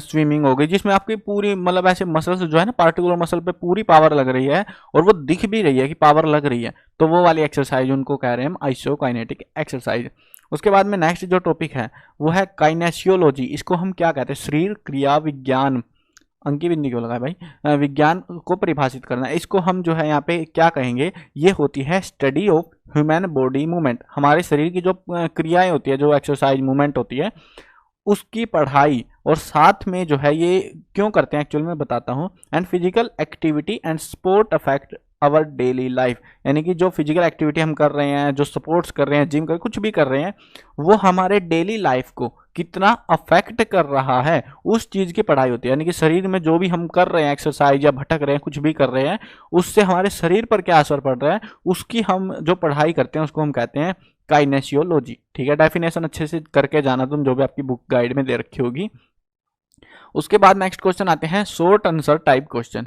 स्विमिंग हो गई, जिसमें आपकी पूरी मतलब ऐसे मसल्स जो है ना, पार्टिकुलर मसल पे पूरी पावर लग रही है और वो दिख भी रही है कि पावर लग रही है, तो वो वाली एक्सरसाइज उनको कह रहे हैं हम आइसोकाइनेटिक एक्सरसाइज। उसके बाद में नेक्स्ट जो टॉपिक है वो है काइनेशियोलॉजी। इसको हम क्या कहते हैं? शरीर क्रिया विज्ञान। अंकी बिंदी क्यों लगाए भाई? विज्ञान को परिभाषित करना। इसको हम जो है यहाँ पे क्या कहेंगे? ये होती है study of human body movement. हमारे शरीर की जो क्रियाएं होती है, जो एक्सरसाइज मूवमेंट होती है, उसकी पढ़ाई। और साथ में जो है ये क्यों करते हैं एक्चुअल में बताता हूँ। And physical activity and sport affect our daily life, यानी कि जो फिजिकल एक्टिविटी हम कर रहे हैं, जो स्पोर्ट्स कर रहे हैं, जिम कर, कुछ भी कर रहे हैं, वो हमारे डेली लाइफ को कितना अफेक्ट कर रहा है, उस चीज की पढ़ाई होती है। यानी कि शरीर में जो भी हम कर रहे हैं, एक्सरसाइज या भटक रहे हैं, कुछ भी कर रहे हैं, उससे हमारे शरीर पर क्या असर पड़ रहा है, उसकी हम जो पढ़ाई करते हैं उसको हम कहते हैं काइनेशियोलॉजी। ठीक है, डेफिनेशन अच्छे से करके जाना तुम, जो भी आपकी बुक गाइड में दे रखी होगी। उसके बाद नेक्स्ट क्वेश्चन आते हैं short answer type question.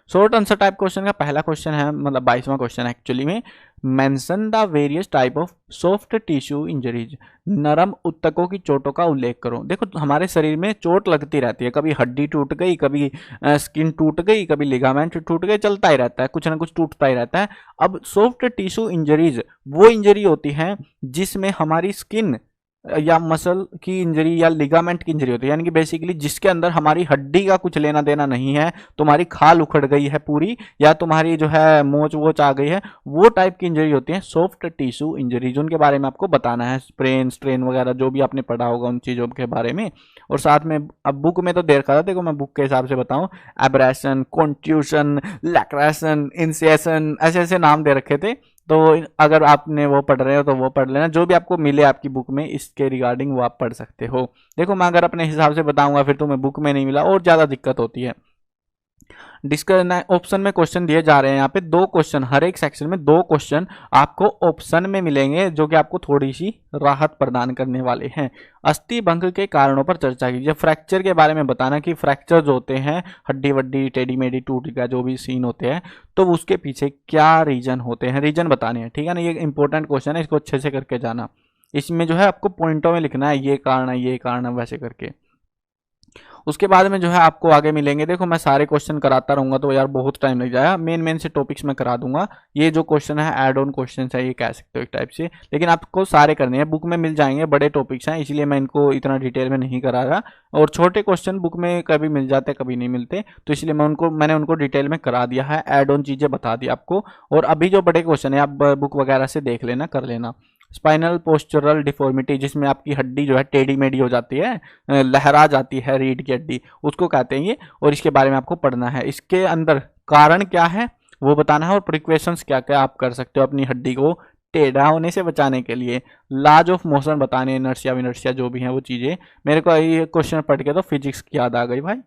Short answer type question का पहला क्वेश्चन है, मतलब 22वां क्वेश्चन एक्चुअली में, mention the various type of soft tissue injuries, नरम ऊतकों की चोटों का उल्लेख करो। देखो हमारे शरीर में चोट लगती रहती है, कभी हड्डी टूट गई, कभी स्किन टूट गई, कभी लिगामेंट टूट गए, चलता ही रहता है, कुछ ना कुछ टूटता ही रहता है। अब सॉफ्ट टिश्यू इंजरीज वो इंजरी होती है जिसमें हमारी स्किन या मसल की इंजरी या लिगामेंट की इंजरी होती है, यानी कि बेसिकली जिसके अंदर हमारी हड्डी का कुछ लेना देना नहीं है, तुम्हारी खाल उखड़ गई है पूरी, या तुम्हारी जो है मोच वोच आ गई है, वो टाइप की इंजरी होती है सॉफ्ट टिश्यू इंजरीज। उनके बारे में आपको बताना है, स्प्रेन स्ट्रेन वगैरह जो भी आपने पढ़ा होगा उन चीज़ों के बारे में। और साथ में अब बुक में तो देर रखा था, देखो मैं बुक के हिसाब से बताऊं, एब्रेशन, कॉन्ट्यूशन, लैक्रेशन, इंसिएशन, ऐसे ऐसे नाम दे रखे थे। तो अगर आपने वो पढ़ रहे हो तो वो पढ़ लेना, जो भी आपको मिले आपकी बुक में इसके रिगार्डिंग वो आप पढ़ सकते हो। देखो मैं अगर अपने हिसाब से बताऊंगा फिर तुम्हें बुक में नहीं मिला और ज़्यादा दिक्कत होती है। डिस्कस ऑप्शन में क्वेश्चन दिए जा रहे हैं, यहाँ पे 2 क्वेश्चन, हर एक सेक्शन में 2 क्वेश्चन आपको ऑप्शन में मिलेंगे जो कि आपको थोड़ी सी राहत प्रदान करने वाले हैं। अस्थि भंग के कारणों पर चर्चा कीजिए। फ्रैक्चर के बारे में बताना कि फ्रैक्चर जो होते हैं, हड्डी वड्डी टेढ़ी मेढ़ी टूट गया जो भी सीन होते हैं, तो उसके पीछे क्या रीजन होते हैं, रीजन बताने हैं, ठीक है ना। ये इंपॉर्टेंट क्वेश्चन है, इसको अच्छे से करके जाना। इसमें जो है आपको पॉइंटों में लिखना है, ये कारण है, ये कारण है, वैसे करके। उसके बाद में जो है आपको आगे मिलेंगे, देखो मैं सारे क्वेश्चन कराता रहूंगा तो यार बहुत टाइम लग जाएगा, मेन से टॉपिक्स में करा दूंगा। ये जो क्वेश्चन है ऐड ऑन क्वेश्चन है, ये कह सकते हो एक टाइप से, लेकिन आपको सारे करने हैं, बुक में मिल जाएंगे, बड़े टॉपिक्स हैं इसलिए मैं इनको इतना डिटेल में नहीं करा रहा। और छोटे क्वेश्चन बुक में कभी मिल जाते कभी नहीं मिलते, तो इसलिए मैंने उनको डिटेल में करा दिया है, ऐड ऑन चीज़ें बता दी आपको। और अभी जो बड़े क्वेश्चन है आप बुक वगैरह से देख लेना, कर लेना। स्पाइनल पोस्चरल डिफॉर्मिटी, जिसमें आपकी हड्डी जो है टेढ़ी मेढ़ी हो जाती है, लहरा जाती है रीढ़ की हड्डी, उसको कहते हैं ये, और इसके बारे में आपको पढ़ना है। इसके अंदर कारण क्या है वो बताना है, और प्रिकॉशंस क्या क्या आप कर सकते हो अपनी हड्डी को टेढ़ा होने से बचाने के लिए। लॉज ऑफ मोशन बताने, इनर्शिया विनर्शिया जो भी हैं वो चीज़ें। मेरे को ये क्वेश्चन पढ़ के तो फिजिक्स की याद आ गई भाई।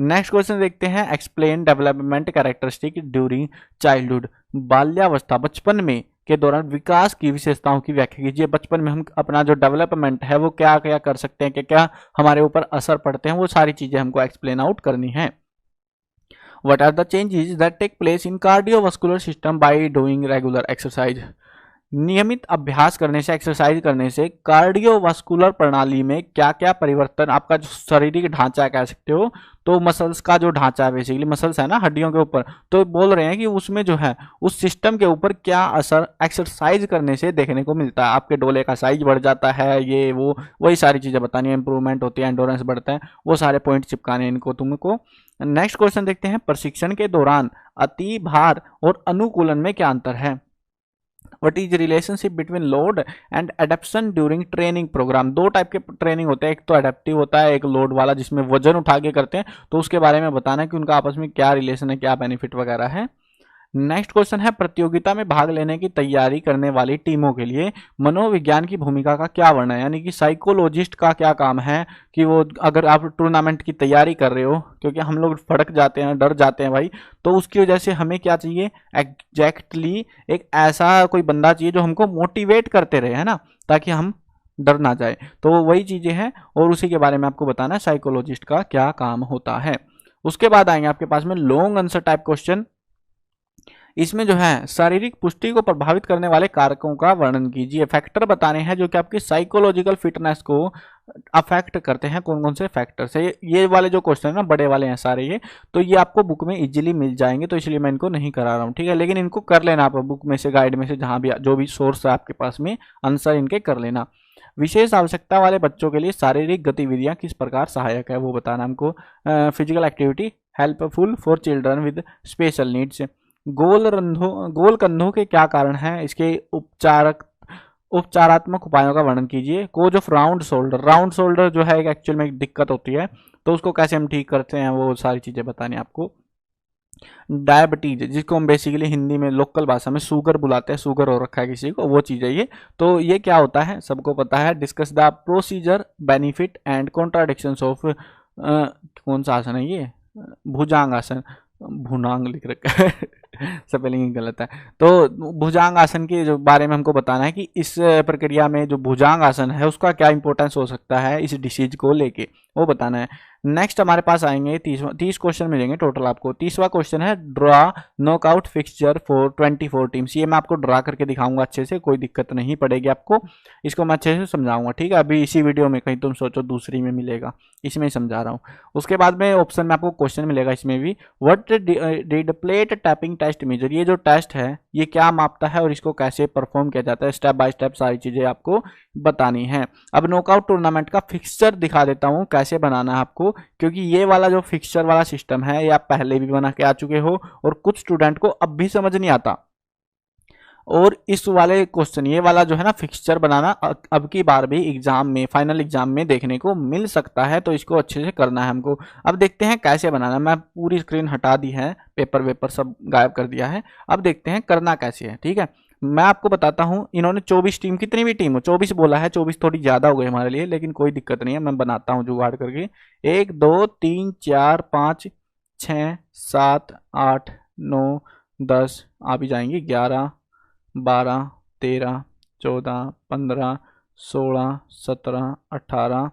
नेक्स्ट क्वेश्चन देखते हैं, explain development characteristic during childhood, बाल्यावस्था, बचपन में के दौरान विकास की विशेषताओं की व्याख्या कीजिए। बचपन में हम अपना जो डेवलपमेंट है वो क्या क्या कर सकते हैं, क्या क्या हमारे ऊपर असर पड़ते हैं, वो सारी चीजें हमको एक्सप्लेन आउट करनी है। What are the changes that take place in cardiovascular system by doing regular exercise, नियमित अभ्यास करने से, एक्सरसाइज करने से कार्डियोवास्कुलर प्रणाली में क्या क्या परिवर्तन, आपका जो शारीरिक ढांचा कह सकते हो, तो मसल्स का जो ढांचा है, बेसिकली मसल्स है ना हड्डियों के ऊपर, तो बोल रहे हैं कि उसमें जो है उस सिस्टम के ऊपर क्या असर एक्सरसाइज करने से देखने को मिलता है। आपके डोले का साइज बढ़ जाता है, ये वो वही सारी चीजें बतानी है, इंप्रूवमेंट होती है, एंडोरेंस बढ़ता है, वो सारे पॉइंट चिपकाने हैं इनको तुमको। नेक्स्ट क्वेश्चन देखते हैं, प्रशिक्षण के दौरान अति भार और अनुकूलन में क्या अंतर है। What is relationship between load and adaptation during training program. 2 type के ट्रेनिंग होते हैं, एक तो एडेप्टिव होता है, एक लोड वाला जिसमें वजन उठा के करते हैं, तो उसके बारे में बताना है कि उनका आपस में क्या रिलेशन है, क्या बेनिफिट वगैरह है। नेक्स्ट क्वेश्चन है, प्रतियोगिता में भाग लेने की तैयारी करने वाली टीमों के लिए मनोविज्ञान की भूमिका का क्या वर्णन है, यानी कि साइकोलॉजिस्ट का क्या काम है कि वो, अगर आप टूर्नामेंट की तैयारी कर रहे हो, क्योंकि हम लोग फड़क जाते हैं, डर जाते हैं भाई, तो उसकी वजह से हमें क्या चाहिए, एग्जैक्टली एक ऐसा कोई बंदा चाहिए जो हमको मोटिवेट करते रहे, है ना, ताकि हम डर ना जाए। तो वही चीजें हैं और उसी के बारे में आपको बताना है साइकोलॉजिस्ट का क्या काम होता है। उसके बाद आएंगे आपके पास में लॉन्ग आंसर टाइप क्वेश्चन। इसमें जो है शारीरिक पुष्टि को प्रभावित करने वाले कारकों का वर्णन कीजिए। फैक्टर बताने हैं जो कि आपकी साइकोलॉजिकल फिटनेस को अफेक्ट करते हैं, कौन कौन से फैक्टर्स है। ये वाले जो क्वेश्चन है ना, बड़े वाले हैं सारे ये, तो ये आपको बुक में इजीली मिल जाएंगे, तो इसलिए मैं इनको नहीं करा रहा हूँ, ठीक है। लेकिन इनको कर लेना आप बुक में से, गाइड में से, जहाँ भी जो भी सोर्स है आपके पास में, आंसर इनके कर लेना। विशेष आवश्यकता वाले बच्चों के लिए शारीरिक गतिविधियां किस प्रकार सहायक है वो बताना हमको। Physical activity helpful for children with special needs. गोल कंधों के क्या कारण हैं, इसके उपचारात्मक उपायों का वर्णन कीजिए। कोज ऑफ राउंड शोल्डर जो है एक्चुअल में एक दिक्कत होती है, तो उसको कैसे हम ठीक करते हैं, वो सारी चीजें बतानी आपको। डायबिटीज, जिसको हम बेसिकली हिंदी में लोकल भाषा में शुगर बुलाते हैं, शुगर हो रखा है किसी को, वो चीज़ है ये। तो ये क्या होता है सबको पता है। Discuss the procedure, benefit and contradictions of, कौन सा आसन है ये, भुजांग आसन, भुनांग लिख रखा है स्पेलिंग गलत है। तो भुजांग आसन के जो बारे में हमको बताना है कि इस प्रक्रिया में जो भुजांग आसन है उसका क्या इंपॉर्टेंस हो सकता है इस डिसीज को लेके, वो बताना है। नेक्स्ट हमारे पास आएंगे 30 क्वेश्चन मिलेंगे टोटल आपको। 30वां क्वेश्चन है draw knockout fixture for 24 teams. ये मैं आपको ड्रा करके दिखाऊंगा अच्छे से, कोई दिक्कत नहीं पड़ेगी आपको, इसको मैं अच्छे से समझाऊंगा, ठीक है। अभी इसी वीडियो में, कहीं तुम सोचो दूसरी में मिलेगा, इसमें ही समझा रहा हूँ। उसके बाद में ऑप्शन में आपको क्वेश्चन मिलेगा इसमें भी, what did plate tapping test measure. ये जो टेस्ट है ये क्या मापता है और इसको कैसे परफॉर्म किया जाता है, स्टेप बाय स्टेप सारी चीजें आपको बतानी है। अब नॉकआउट टूर्नामेंट का फिक्सचर दिखा देता हूँ कैसे बनाना है आपको, क्योंकि ये वाला जो फिक्सचर वाला सिस्टम है ये आप पहले भी बना के आ चुके हो और कुछ स्टूडेंट को अब भी समझ नहीं आता। और इस वाले क्वेश्चन, ये वाला जो है ना फिक्सचर बनाना, अब की बार भी एग्जाम में, फाइनल एग्जाम में देखने को मिल सकता है, तो इसको अच्छे से करना है हमको। अब देखते हैं कैसे बनाना। मैं पूरी स्क्रीन हटा दी है, पेपर वेपर सब गायब कर दिया है। अब देखते हैं करना कैसे है, ठीक है। मैं आपको बताता हूं, इन्होंने 24 टीम, कितनी भी टीम हो, 24 बोला है, 24 थोड़ी ज्यादा हो गई हमारे लिए, लेकिन कोई दिक्कत नहीं है, मैं बनाता हूं जुगाड़ करके। 1 2 3 4 5 6 7 8 9 10 आ भी जाएंगी, 11 12 13 14 15 16 17 18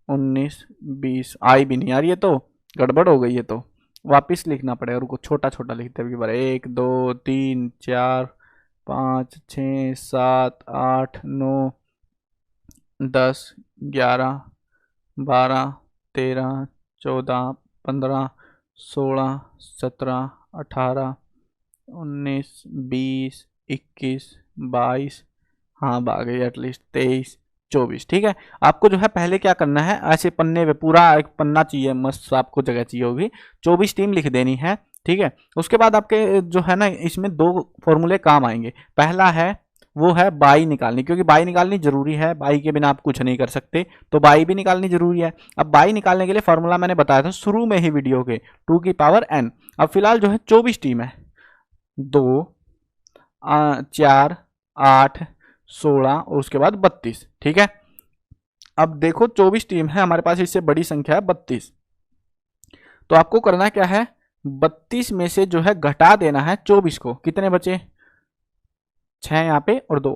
19 20 आई भी नहीं यार, ये तो गड़बड़ हो गई, ये तो वापिस लिखना पड़ेगा, रुको छोटा छोटा लिखते हैं बार। 1 2 3 4 5 6 7 8 9 10 11 12 13 14 15 16 17 18 19 20 21 22, हाँ बाकी एटलीस्ट 23 24, ठीक है। आपको जो है पहले क्या करना है, ऐसे पन्ने पे पूरा एक पन्ना चाहिए, मस्त आपको जगह चाहिए होगी, 24 टीम लिख देनी है, ठीक है। उसके बाद आपके जो है ना इसमें 2 फॉर्मूले काम आएंगे। पहला है वो है बाई निकालनी, क्योंकि बाई निकालनी जरूरी है, बाई के बिना आप कुछ नहीं कर सकते, तो बाई भी निकालनी जरूरी है। अब बाई निकालने के लिए फॉर्मूला मैंने बताया था शुरू में ही वीडियो के, 2 की पावर n। अब फिलहाल जो है 24 टीम है, 2 4 8 16 और उसके बाद 32, ठीक है। अब देखो 24 टीम है हमारे पास, इससे बड़ी संख्या है 32, तो आपको करना क्या है, 32 में से जो है घटा देना है 24 को। कितने बचे, 6 यहाँ पे और 2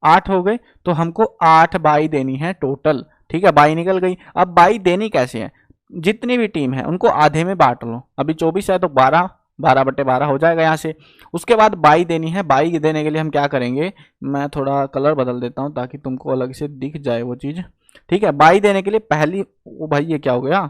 8 हो गए, तो हमको 8 बाई देनी है टोटल, ठीक है। बाई निकल गई। अब बाई देनी कैसे है, जितनी भी टीम है उनको आधे में बांट लो। अभी 24 है तो 12/12 हो जाएगा यहाँ से। उसके बाद बाई देनी है। बाई देने के लिए हम क्या करेंगे, मैं थोड़ा कलर बदल देता हूँ ताकि तुमको अलग से दिख जाए वो चीज, ठीक है। बाई देने के लिए पहली, ओ भाई ये क्या हो गया,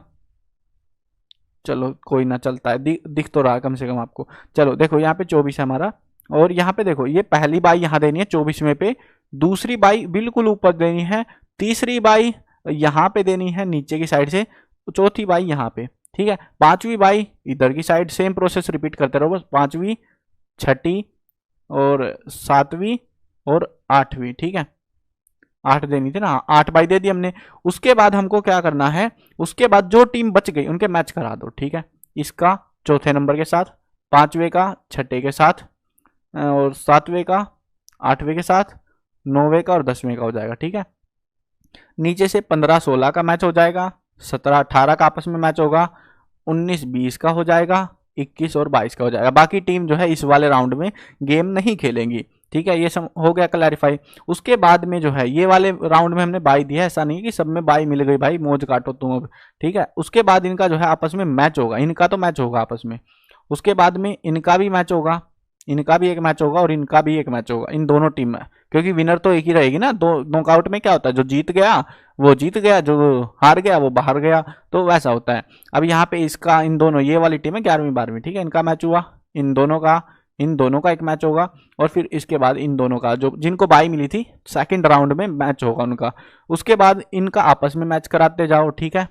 चलो कोई ना, चलता है, दिख तो रहा कम से कम आपको। चलो देखो यहाँ पे 24 है हमारा, और यहाँ पे देखो ये पहली बाई यहाँ देनी है 24 में पे, दूसरी बाई बिल्कुल ऊपर देनी है, तीसरी बाई यहाँ पे देनी है नीचे की साइड से, चौथी बाई यहाँ पे, ठीक है। 5वीं बाई इधर की साइड, सेम प्रोसेस रिपीट करते रहो बस, 5वीं 6ठी और 7वीं और 8वीं, ठीक है। 8 देनी थी ना, 8 बाई दे दी हमने। उसके बाद हमको क्या करना है, उसके बाद जो टीम बच गई उनके मैच करा दो, ठीक है। इसका चौथे नंबर के साथ, 5वें का 6ठे के साथ, और 7वें का 8वें के साथ, 9वें का और 10वें का हो जाएगा, ठीक है। नीचे से 15-16 का मैच हो जाएगा, 17-18 का आपस में मैच होगा, 19-20 का हो जाएगा, 21 और 22 का हो जाएगा। बाकी टीम जो है इस वाले राउंड में गेम नहीं खेलेंगी, ठीक है। ये सब हो गया क्लैरिफाई। उसके बाद में जो है ये वाले राउंड में हमने बाई दिया है, ऐसा नहीं कि सब में बाई मिल गई, भाई मौज काटो तुम अब, ठीक है। उसके बाद इनका जो है आपस में मैच होगा, इनका तो मैच होगा आपस में, उसके बाद में इनका भी मैच होगा, इनका भी एक मैच होगा और इनका भी एक मैच होगा, इन दोनों टीम में, क्योंकि विनर तो एक ही रहेगी ना। दो नॉकआउट में क्या होता है, जो जीत गया वो जीत गया, जो हार गया वो बाहर गया, तो वैसा होता है। अब यहाँ पे इसका, इन दोनों, ये वाली टीम है 11वीं 12वीं, ठीक है, इनका मैच हुआ, इन दोनों का एक मैच होगा, और फिर इसके बाद इन दोनों का, जो जिनको बाई मिली थी सेकंड राउंड में मैच होगा उनका। उसके बाद इनका आपस में मैच कराते जाओ, ठीक है।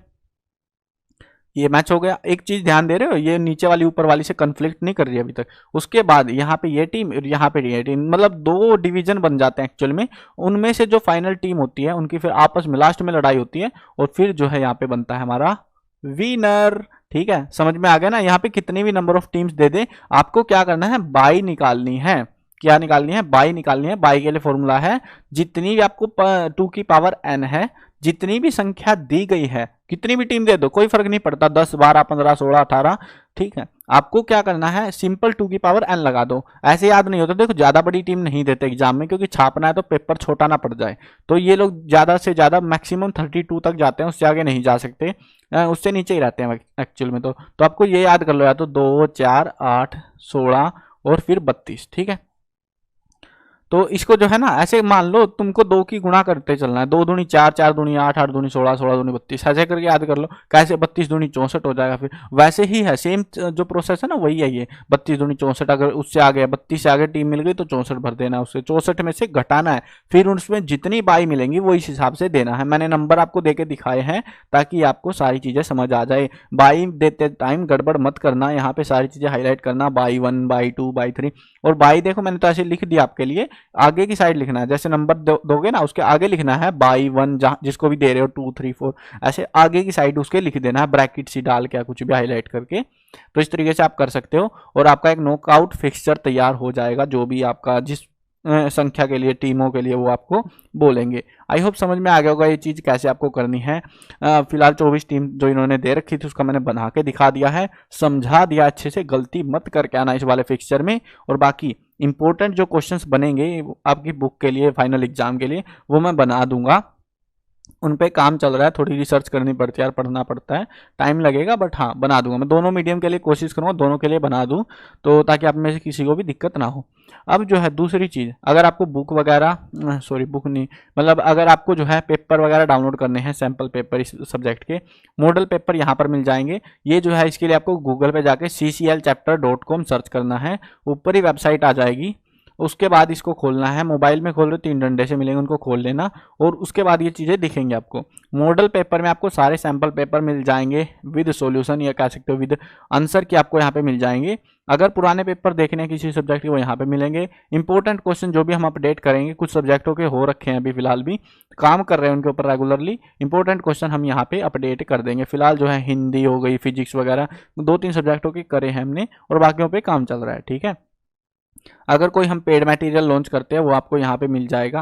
ये मैच हो गया। एक चीज ध्यान दे रहे हो, ये नीचे वाली ऊपर वाली से कंफ्लिक्ट नहीं कर रही अभी तक। उसके बाद यहाँ पे ये टीम और यहाँ पे ये टीम, मतलब 2 डिवीजन बन जाते हैं एक्चुअल में। उनमें से जो फाइनल टीम होती है उनकी फिर आपस में लास्ट में लड़ाई होती है, और फिर जो है यहाँ पे बनता है हमारा विनर, ठीक है। समझ में आ गया ना। यहाँ पे कितनी भी नंबर ऑफ टीम्स दे दे, आपको क्या करना है, बाई निकालनी है। क्या निकालनी है, बाई निकालनी है। बाई के लिए फॉर्मूला है, जितनी भी आपको 2 की पावर n है, जितनी भी संख्या दी गई है, कितनी भी टीम दे दो कोई फर्क नहीं पड़ता, 10 12 15 16 18, ठीक है, आपको क्या करना है, सिंपल 2 की पावर n लगा दो। ऐसे याद नहीं होता, देखो ज्यादा बड़ी टीम नहीं देते एग्जाम में, क्योंकि छापना है तो पेपर छोटा ना पड़ जाए। तो ये लोग ज्यादा से ज्यादा मैक्सिमम 32 तक जाते हैं, उससे आगे नहीं जा सकते, उससे नीचे ही रहते हैं एक्चुअल में। तो आपको ये याद कर लो, या तो 2 4 8 16 और फिर 32, ठीक है। तो इसको जो है ना ऐसे मान लो तुमको 2 की गुणा करते चलना है, 2 दूनी 4, 4 दूनी 8, 8 दूनी 16, 16 दूनी 32, ऐसे करके याद कर लो। कैसे 32 दूनी 64 हो जाएगा, फिर वैसे ही है, सेम जो प्रोसेस है ना वही है ये। 32 दूनी 64, अगर उससे आगे 32 से आगे टीम मिल गई तो 64 भर देना है, उससे 64 में से घटाना है, फिर उसमें जितनी बाई मिलेंगी वो इस हिसाब से देना है। मैंने नंबर आपको देके दिखाए हैं ताकि आपको सारी चीजें समझ आ जाए। बाई देते टाइम गड़बड़ मत करना, यहाँ पे सारी चीजें हाईलाइट करना, बाई 1 बाई 2 बाई 3। और बाई देखो मैंने तो ऐसे लिख दिया आपके लिए, आगे की साइड लिखना है, जैसे नंबर दोगे ना उसके आगे लिखना है बाई 1, जहां जिसको भी दे रहे हो 2 3 4, ऐसे आगे की साइड उसके लिख देना है, ब्रैकेट सी डाल के कुछ भी हाईलाइट करके। तो इस तरीके से आप कर सकते हो और आपका एक नॉकआउट फिक्सचर तैयार हो जाएगा, जो भी आपका जिस संख्या के लिए टीमों के लिए वो आपको बोलेंगे। आई होप समझ में आ गया होगा ये चीज़ कैसे आपको करनी है। फिलहाल 24 टीम जो इन्होंने दे रखी थी उसका मैंने बना के दिखा दिया है, समझा दिया अच्छे से, गलती मत करके आना इस वाले फिक्सचर में। और बाकी इंपॉर्टेंट जो क्वेश्चंस बनेंगे आपकी बुक के लिए फाइनल एग्जाम के लिए वो मैं बना दूंगा, उन पे काम चल रहा है, थोड़ी रिसर्च करनी पड़ती है यार, पढ़ना पड़ता है, टाइम लगेगा, बट हाँ बना दूंगा मैं। दोनों मीडियम के लिए कोशिश करूंगा, दोनों के लिए बना दूं, तो ताकि आप में से किसी को भी दिक्कत ना हो। अब जो है दूसरी चीज़, अगर आपको बुक वगैरह, सॉरी बुक नहीं, मतलब अगर आपको जो है पेपर वगैरह डाउनलोड करने हैं, सैम्पल पेपर इस सब्जेक्ट के, मॉडल पेपर यहाँ पर मिल जाएंगे। ये जो है इसके लिए आपको गूगल पे जाके cclchapter.com सर्च करना है, ऊपर ही वेबसाइट आ जाएगी। उसके बाद इसको खोलना है, मोबाइल में खोल रहे 3 डंडे से मिलेंगे, उनको खोल लेना और उसके बाद ये चीज़ें दिखेंगी आपको। मॉडल पेपर में आपको सारे सैंपल पेपर मिल जाएंगे विद सॉल्यूशन, या कह सकते हो विद आंसर की आपको यहाँ पे मिल जाएंगे। अगर पुराने पेपर देखने हैं किसी सब्जेक्ट के वो यहाँ पे मिलेंगे। इंपॉर्टेंट क्वेश्चन जो भी हम अपडेट करेंगे, कुछ सब्जेक्टों के हो रखे हैं अभी फिलहाल भी काम कर रहे हैं उनके ऊपर रेगुलरली, इंपॉर्टेंट क्वेश्चन हम यहाँ पे अपडेट कर देंगे। फिलहाल जो है हिंदी हो गई, फिजिक्स वगैरह 2-3 सब्जेक्टों के करे हैं हमने और बाकियों पे काम चल रहा है, ठीक है। अगर कोई हम पेड मटेरियल लॉन्च करते हैं वो आपको यहाँ पे मिल जाएगा।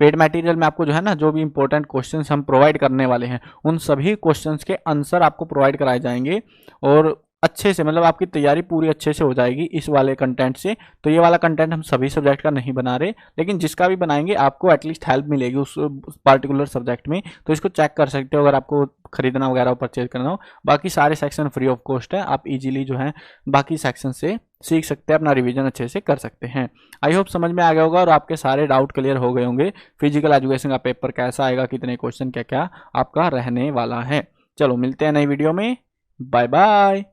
पेड मटेरियल में आपको जो है ना जो भी इंपॉर्टेंट क्वेश्चंस हम प्रोवाइड करने वाले हैं उन सभी क्वेश्चंस के आंसर आपको प्रोवाइड कराए जाएंगे और अच्छे से, मतलब आपकी तैयारी पूरी अच्छे से हो जाएगी इस वाले कंटेंट से। तो ये वाला कंटेंट हम सभी सब्जेक्ट का नहीं बना रहे, लेकिन जिसका भी बनाएंगे आपको एटलीस्ट हेल्प मिलेगी उस पार्टिकुलर सब्जेक्ट में। तो इसको चेक कर सकते हो अगर आपको खरीदना वगैरह हो, परचेज करना हो। बाकी सारे सेक्शन फ्री ऑफ कॉस्ट है, आप इजीली जो है बाकी सेक्शन से सीख सकते हैं, अपना रिवीजन अच्छे से कर सकते हैं। आई होप समझ में आ गया होगा और आपके सारे डाउट क्लियर हो गए होंगे। फिजिकल एजुकेशन का पेपर कैसा आएगा, कितने क्वेश्चन क्या क्या आपका रहने वाला है। चलो मिलते हैं नई वीडियो में, बाय बाय।